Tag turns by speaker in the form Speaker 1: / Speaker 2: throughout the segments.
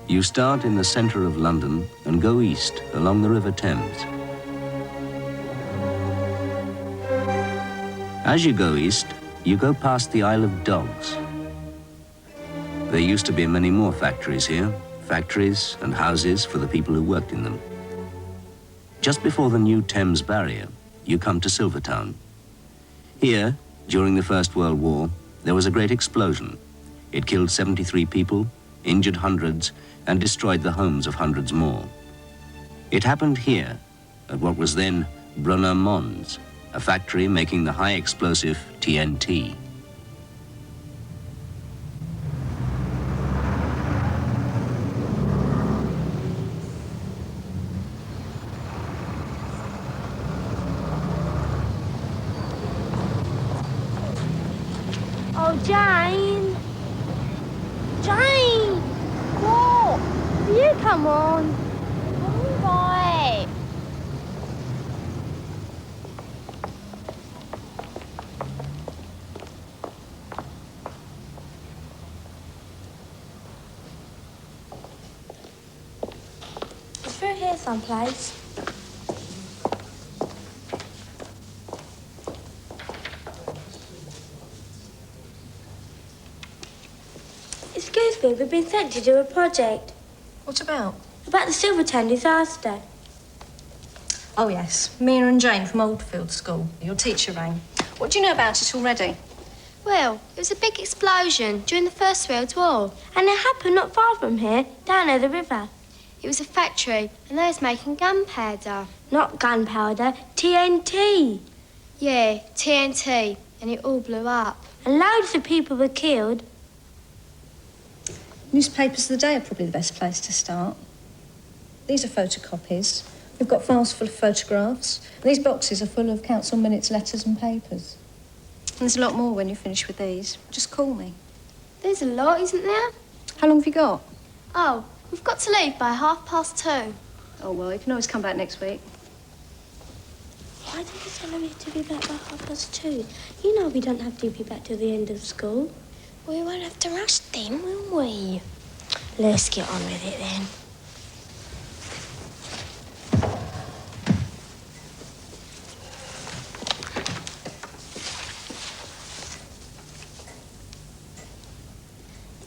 Speaker 1: You start in the centre of London and go east along the River Thames. As you go east, you go past the Isle of Dogs. There used to be many more factories here, factories and houses for the people who worked in them. Just before the new Thames barrier, you come to Silvertown. Here, during the First World War, there was a great explosion. It killed 73 people, injured hundreds, and destroyed the homes of hundreds more. It happened here, at what was then Brunner Mons, a factory making the high explosive TNT.
Speaker 2: Oh, Jane! Jane! What? Will you come on? All right. It's through here someplace. Excuse me, we've been sent to do a project.
Speaker 3: What about?
Speaker 2: About the Silvertown disaster.
Speaker 3: Oh, yes. Mena and Jane from Oldfield School. Your teacher rang. What do you know about it already?
Speaker 2: Well, it was a big explosion during the First World War. And it happened not far from here, down near the river. It was a factory, and they was making gunpowder. Not gunpowder, TNT. Yeah, TNT, and it all blew up. And loads of people were killed.
Speaker 3: Newspapers of the day are probably the best place to start. These are photocopies. We've got files full of photographs. And these boxes are full of council minutes, letters and papers. And there's a lot more when you finish with these. Just call me.
Speaker 2: There's a lot, isn't there?
Speaker 3: How long have you got?
Speaker 2: Oh, we've got to leave by 2:30.
Speaker 3: Oh, well, you can always come back next week.
Speaker 2: Why did you tell me to be back by 2:30? You know we don't have to be back till the end of school. We won't have to rush then, will we? Let's get on with it then.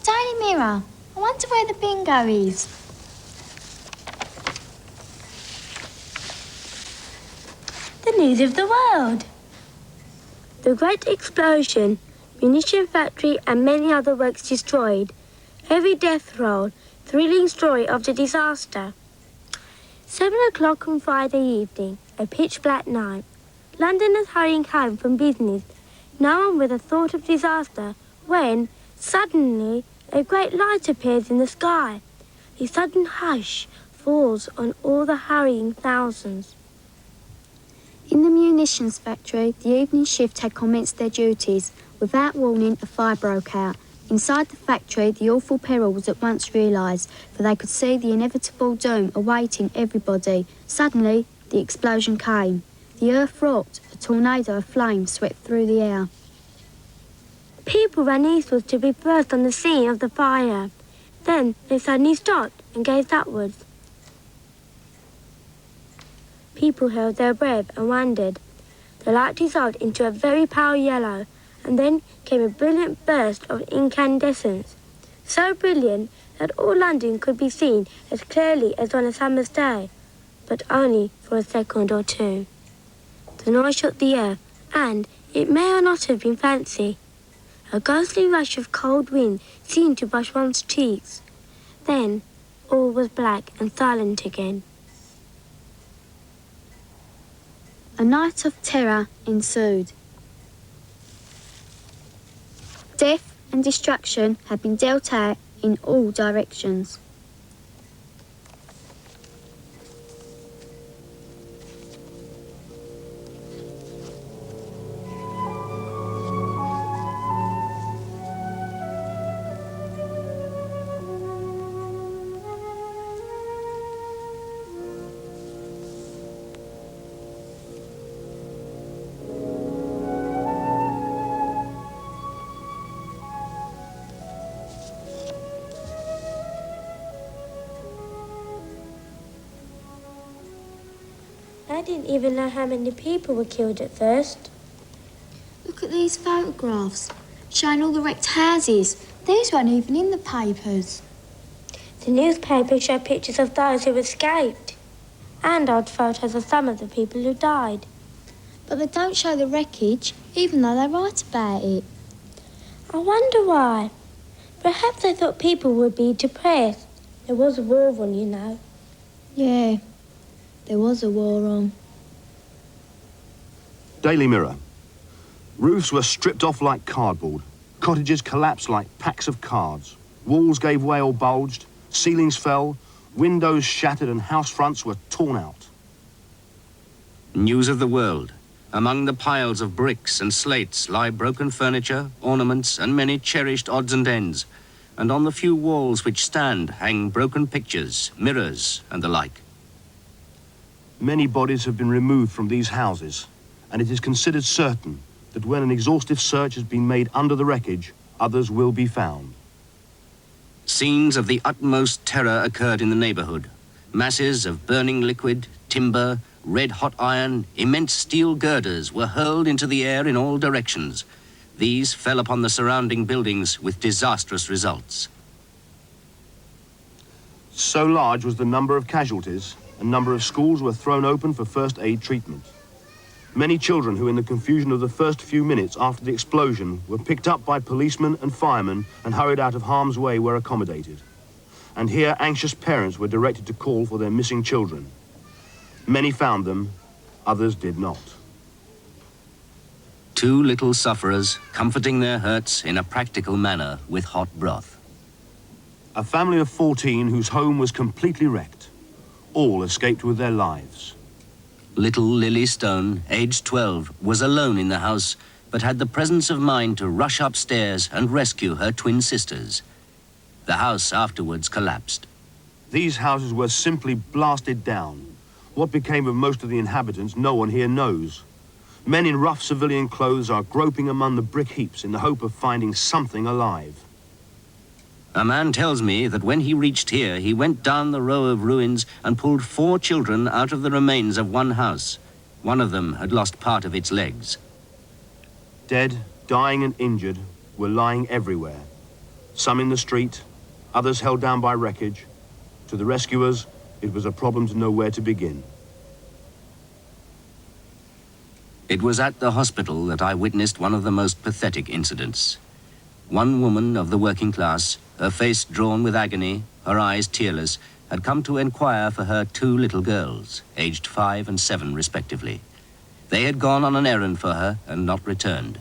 Speaker 4: Daily Mirror. I wonder where the bingo is.
Speaker 2: The news of the world. The great explosion, munition factory and many other works destroyed. Heavy death roll, thrilling story of the disaster. 7 o'clock on Friday evening, a pitch-black night. Londoners hurrying home from business, no one with a thought of disaster, when, suddenly, a great light appears in the sky. A sudden hush falls on all the hurrying thousands.
Speaker 4: In the munitions factory, the evening shift had commenced their duties. Without warning, a fire broke out. Inside the factory, the awful peril was at once realised, for they could see the inevitable doom awaiting everybody. Suddenly, the explosion came. The earth rocked, a tornado of flame swept through the air.
Speaker 2: People ran eastwards to be first on the scene of the fire. Then they suddenly stopped and gazed upwards. People held their breath and wondered. The light dissolved into a very pale yellow, and then came a brilliant burst of incandescence, so brilliant that all London could be seen as clearly as on a summer's day, but only for a second or two. The noise shook the earth, and it may or not have been fancy. A ghostly rush of cold wind seemed to brush one's cheeks. Then all was black and silent again.
Speaker 4: A night of terror ensued. Death and destruction had been dealt out in all directions.
Speaker 2: I didn't even know how many people were killed at first.
Speaker 4: Look at these photographs, showing all the wrecked houses. These weren't even in the papers.
Speaker 2: The newspapers show pictures of those who escaped and odd photos of some of the people who died.
Speaker 4: But they don't show the wreckage, even though they write about it.
Speaker 2: I wonder why. Perhaps they thought people would be depressed. There was a war on, you know.
Speaker 4: Yeah, there was a war on.
Speaker 5: Daily Mirror. Roofs were stripped off like cardboard. Cottages collapsed like packs of cards. Walls gave way or bulged. Ceilings fell. Windows shattered and house fronts were torn out.
Speaker 1: News of the world. Among the piles of bricks and slates lie broken furniture, ornaments, and many cherished odds and ends. And on the few walls which stand hang broken pictures, mirrors, and the like.
Speaker 5: Many bodies have been removed from these houses, and it is considered certain that when an exhaustive search has been made under the wreckage, others will be found.
Speaker 1: Scenes of the utmost terror occurred in the neighborhood. Masses of burning liquid, timber, red-hot iron, immense steel girders were hurled into the air in all directions. These fell upon the surrounding buildings with disastrous results.
Speaker 5: So large was the number of casualties, a number of schools were thrown open for first aid treatment. Many children who, in the confusion of the first few minutes after the explosion, were picked up by policemen and firemen and hurried out of harm's way were accommodated. And here anxious parents were directed to call for their missing children. Many found them, others did not.
Speaker 1: Two little sufferers comforting their hurts in a practical manner with hot broth.
Speaker 5: A family of 14 whose home was completely wrecked. All escaped with their lives.
Speaker 1: Little Lily Stone, aged 12, was alone in the house, but had the presence of mind to rush upstairs and rescue her twin sisters. The house afterwards collapsed.
Speaker 5: These houses were simply blasted down. What became of most of the inhabitants, no one here knows. Men in rough civilian clothes are groping among the brick heaps in the hope of finding something alive.
Speaker 1: A man tells me that when he reached here, he went down the row of ruins and pulled 4 children out of the remains of one house. One of them had lost part of its legs.
Speaker 5: Dead, dying and injured were lying everywhere. Some in the street, others held down by wreckage. To the rescuers, it was a problem to know where to begin.
Speaker 1: It was at the hospital that I witnessed one of the most pathetic incidents. One woman of the working class, her face drawn with agony, her eyes tearless, had come to inquire for her 2 little girls, aged 5 and 7 respectively. They had gone on an errand for her and not returned.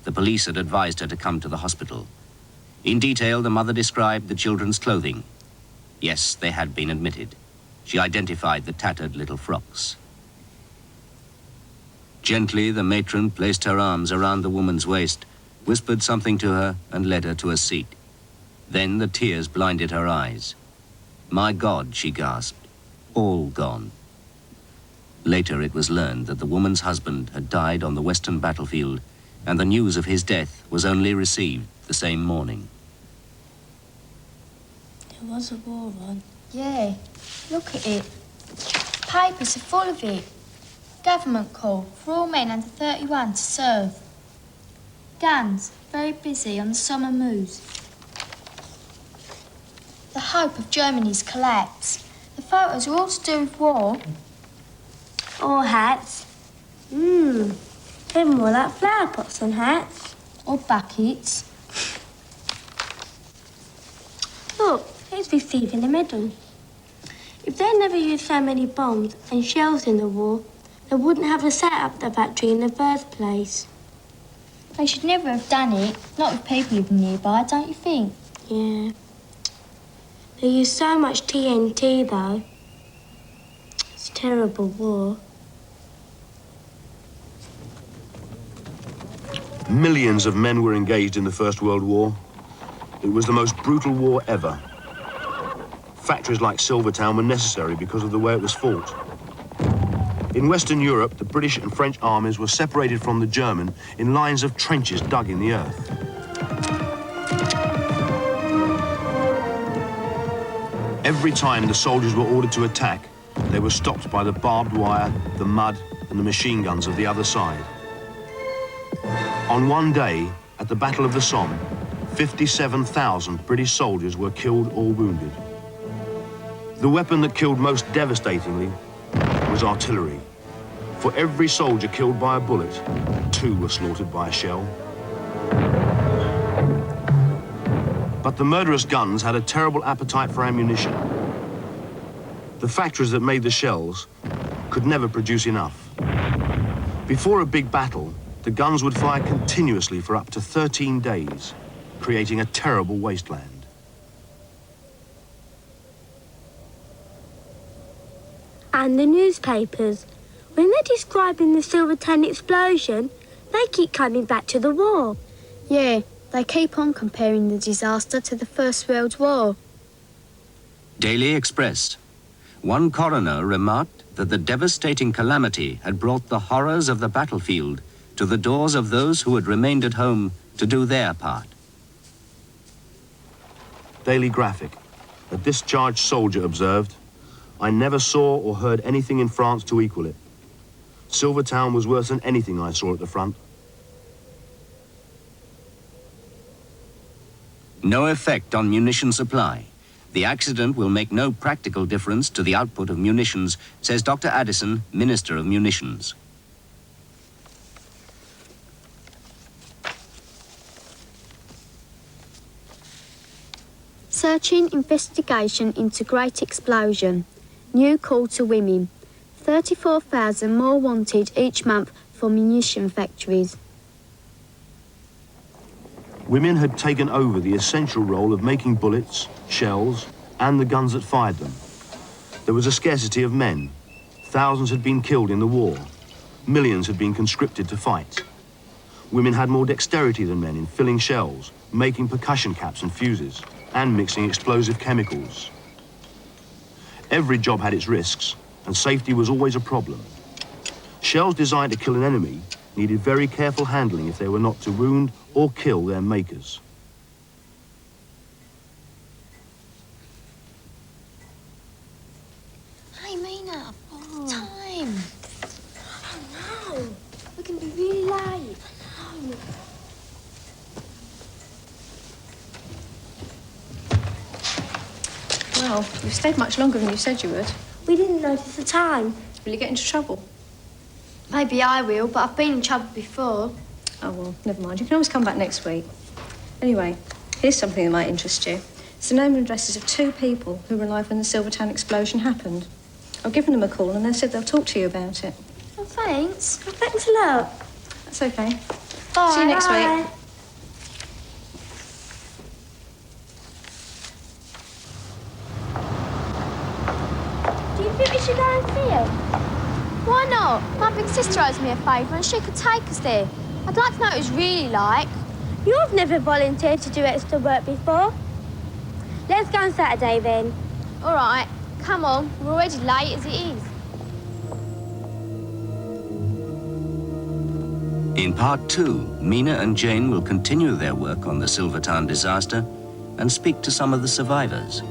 Speaker 1: The police had advised her to come to the hospital. In detail, the mother described the children's clothing. Yes, they had been admitted. She identified the tattered little frocks. Gently, the matron placed her arms around the woman's waist, whispered something to her, and led her to a seat. Then the tears blinded her eyes. "My God," she gasped, "all gone." Later it was learned that the woman's husband had died on the Western battlefield, and the news of his death was only received the same morning.
Speaker 2: There was a war on.
Speaker 4: Yeah, look at it. Papers are full of it. Government call for all men under 31 to serve. Guns, very busy on the summer moves. The hope of Germany's collapse. The photos are all to do with war.
Speaker 2: Or hats. They're more like flower pots than hats.
Speaker 4: Or buckets.
Speaker 2: Look, here's with Steve in the middle. If they never used so many bombs and shells in the war, they wouldn't have to set up the factory in the first place.
Speaker 4: They should never have done it, not with people living nearby, don't you think?
Speaker 2: Yeah. They used so much TNT, though. It's a terrible war.
Speaker 5: Millions of men were engaged in the First World War. It was the most brutal war ever. Factories like Silvertown were necessary because of the way it was fought. In Western Europe, the British and French armies were separated from the German in lines of trenches dug in the earth. Every time the soldiers were ordered to attack, they were stopped by the barbed wire, the mud, and the machine guns of the other side. On one day, at the Battle of the Somme, 57,000 British soldiers were killed or wounded. The weapon that killed most devastatingly was artillery. For every soldier killed by a bullet, 2 were slaughtered by a shell. But the murderous guns had a terrible appetite for ammunition. The factories that made the shells could never produce enough. Before a big battle, the guns would fire continuously for up to 13 days, creating a terrible wasteland.
Speaker 2: And the newspapers. When they're describing the Silvertown explosion, they keep coming back to the war.
Speaker 4: Yeah, they keep on comparing the disaster to the First World War.
Speaker 1: Daily Express. One coroner remarked that the devastating calamity had brought the horrors of the battlefield to the doors of those who had remained at home to do their part.
Speaker 5: Daily Graphic. A discharged soldier observed, "I never saw or heard anything in France to equal it. Silvertown was worse than anything I saw at the front."
Speaker 1: No effect on munition supply. The accident will make no practical difference to the output of munitions, says Dr. Addison, Minister of Munitions.
Speaker 4: Searching investigation into Great Explosion. New call to women. 34,000 more wanted each month for munition factories.
Speaker 5: Women had taken over the essential role of making bullets, shells, and the guns that fired them. There was a scarcity of men. Thousands had been killed in the war. Millions had been conscripted to fight. Women had more dexterity than men in filling shells, making percussion caps and fuses, and mixing explosive chemicals. Every job had its risks, and safety was always a problem. Shells designed to kill an enemy needed very careful handling if they were not to wound or kill their makers.
Speaker 6: Hey, Mena, time.
Speaker 2: Oh no, we're going to be really late.
Speaker 3: Well, you've stayed much longer than you said you would.
Speaker 2: We didn't notice the time.
Speaker 3: Will you get into trouble?
Speaker 4: Maybe I will, but I've been in trouble before.
Speaker 3: Oh, well, never mind. You can always come back next week. Anyway, here's something that might interest you. It's the name and addresses of 2 people who were alive when the Silvertown explosion happened. I've given them a call and they said they'll talk to you about it.
Speaker 2: Oh, thanks. Oh, thanks a lot.
Speaker 3: That's okay.
Speaker 2: Bye.
Speaker 3: See you next
Speaker 2: Bye.
Speaker 3: week.
Speaker 2: Do you think we should go and see him?
Speaker 4: Why not? My big sister owes me a favour and she could take us there. I'd like to know what it was really like.
Speaker 2: You've never volunteered to do extra work before. Let's go on Saturday then.
Speaker 4: All right, come on. We're already late as it is.
Speaker 1: In part 2, Mena and Jane will continue their work on the Silvertown disaster and speak to some of the survivors.